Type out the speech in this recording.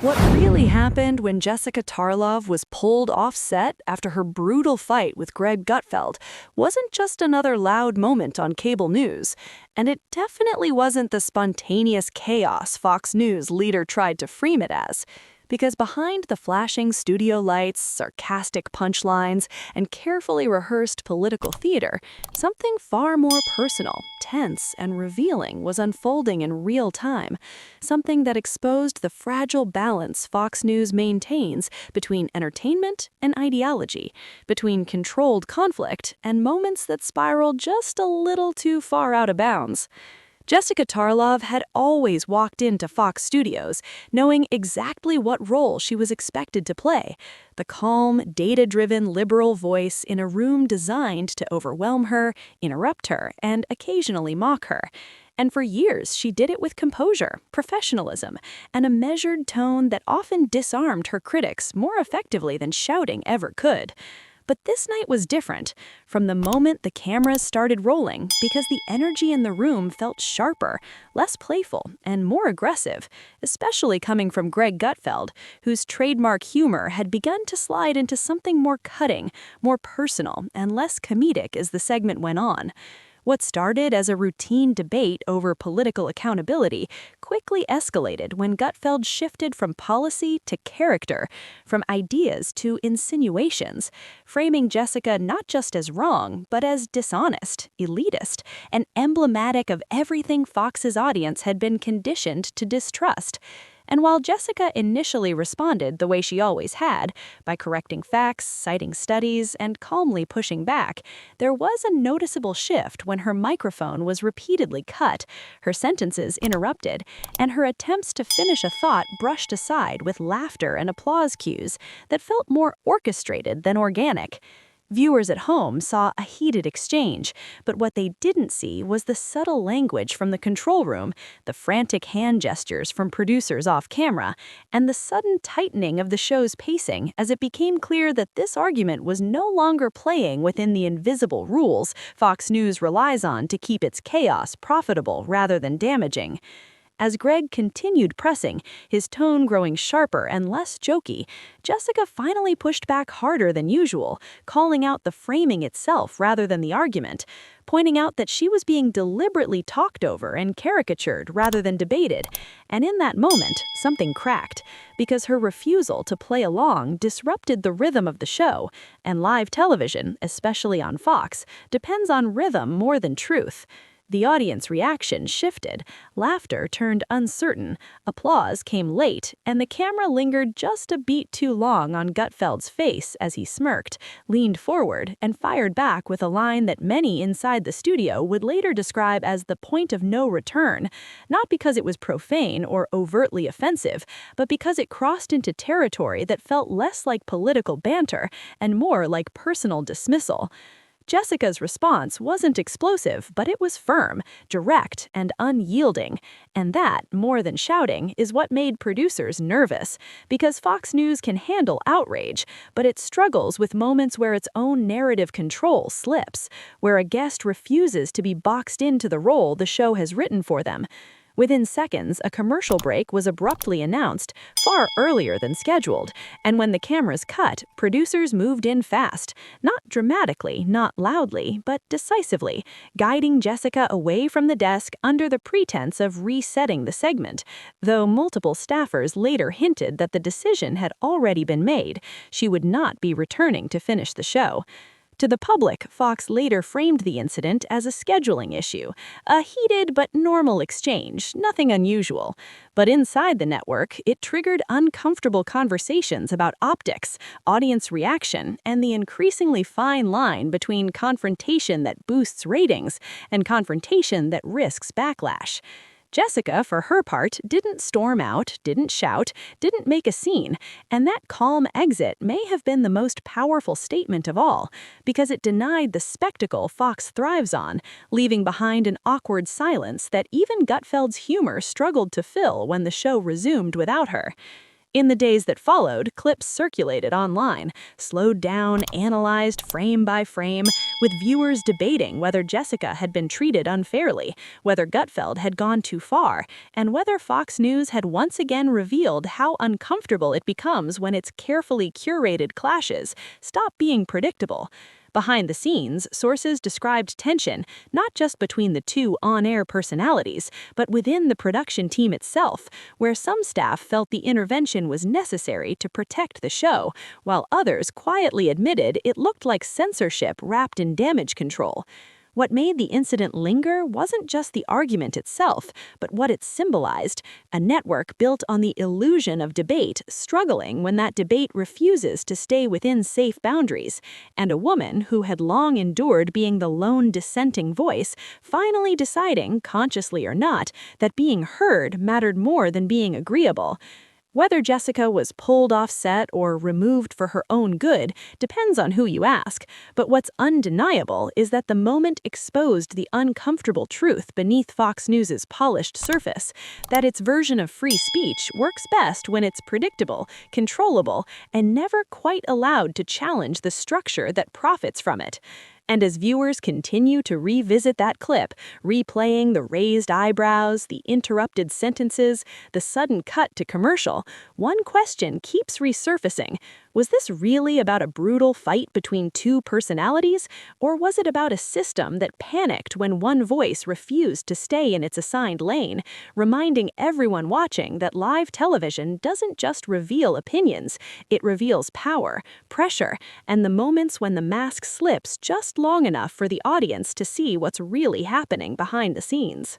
What really happened when Jessica Tarlov was pulled off set after her brutal fight with Greg Gutfeld wasn't just another loud moment on cable news, and it definitely wasn't the spontaneous chaos Fox News leader tried to frame it as. Because behind the flashing studio lights, sarcastic punchlines, and carefully rehearsed political theater, something far more personal, tense, and revealing was unfolding in real time. Something that exposed the fragile balance Fox News maintains between entertainment and ideology, between controlled conflict and moments that spiral just a little too far out of bounds. Jessica Tarlov had always walked into Fox Studios knowing exactly what role she was expected to play, the calm, data-driven liberal voice in a room designed to overwhelm her, interrupt her, and occasionally mock her. And for years, she did it with composure, professionalism, and a measured tone that often disarmed her critics more effectively than shouting ever could. But this night was different, from the moment the cameras started rolling, because the energy in the room felt sharper, less playful, and more aggressive, especially coming from Greg Gutfeld, whose trademark humor had begun to slide into something more cutting, more personal, and less comedic as the segment went on. What started as a routine debate over political accountability quickly escalated when Gutfeld shifted from policy to character, from ideas to insinuations, framing Jessica not just as wrong, but as dishonest, elitist, and emblematic of everything Fox's audience had been conditioned to distrust. And while Jessica initially responded the way she always had, by correcting facts, citing studies, and calmly pushing back, there was a noticeable shift when her microphone was repeatedly cut, her sentences interrupted, and her attempts to finish a thought brushed aside with laughter and applause cues that felt more orchestrated than organic. Viewers at home saw a heated exchange, but what they didn't see was the subtle language from the control room, the frantic hand gestures from producers off camera, and the sudden tightening of the show's pacing as it became clear that this argument was no longer playing within the invisible rules Fox News relies on to keep its chaos profitable rather than damaging. As Greg continued pressing, his tone growing sharper and less jokey, Jessica finally pushed back harder than usual, calling out the framing itself rather than the argument, pointing out that she was being deliberately talked over and caricatured rather than debated. And in that moment, something cracked, because her refusal to play along disrupted the rhythm of the show, and live television, especially on Fox, depends on rhythm more than truth. The audience reaction shifted, laughter turned uncertain, applause came late, and the camera lingered just a beat too long on Gutfeld's face as he smirked, leaned forward, and fired back with a line that many inside the studio would later describe as the point of no return, not because it was profane or overtly offensive, but because it crossed into territory that felt less like political banter and more like personal dismissal. Jessica's response wasn't explosive, but it was firm, direct, and unyielding. And that, more than shouting, is what made producers nervous, because Fox News can handle outrage, but it struggles with moments where its own narrative control slips, where a guest refuses to be boxed into the role the show has written for them. Within seconds, a commercial break was abruptly announced, far earlier than scheduled, and when the cameras cut, producers moved in fast, not dramatically, not loudly, but decisively, guiding Jessica away from the desk under the pretense of resetting the segment, though multiple staffers later hinted that the decision had already been made. She would not be returning to finish the show. To the public, Fox later framed the incident as a scheduling issue, a heated but normal exchange, nothing unusual. But inside the network, it triggered uncomfortable conversations about optics, audience reaction, and the increasingly fine line between confrontation that boosts ratings and confrontation that risks backlash. Jessica, for her part, didn't storm out, didn't shout, didn't make a scene, and that calm exit may have been the most powerful statement of all, because it denied the spectacle Fox thrives on, leaving behind an awkward silence that even Gutfeld's humor struggled to fill when the show resumed without her. In the days that followed, clips circulated online, slowed down, analyzed frame by frame, with viewers debating whether Jessica had been treated unfairly, whether Gutfeld had gone too far, and whether Fox News had once again revealed how uncomfortable it becomes when its carefully curated clashes stop being predictable. Behind the scenes, sources described tension not just between the two on-air personalities, but within the production team itself, where some staff felt the intervention was necessary to protect the show, while others quietly admitted it looked like censorship wrapped in damage control. What made the incident linger wasn't just the argument itself, but what it symbolized, a network built on the illusion of debate struggling when that debate refuses to stay within safe boundaries, and a woman who had long endured being the lone dissenting voice finally deciding, consciously or not, that being heard mattered more than being agreeable. Whether Jessica was pulled off set or removed for her own good depends on who you ask, but what's undeniable is that the moment exposed the uncomfortable truth beneath Fox News's polished surface, that its version of free speech works best when it's predictable, controllable, and never quite allowed to challenge the structure that profits from it. And as viewers continue to revisit that clip, replaying the raised eyebrows, the interrupted sentences, the sudden cut to commercial, one question keeps resurfacing. Was this really about a brutal fight between two personalities, or was it about a system that panicked when one voice refused to stay in its assigned lane, reminding everyone watching that live television doesn't just reveal opinions, it reveals power, pressure, and the moments when the mask slips just long enough for the audience to see what's really happening behind the scenes.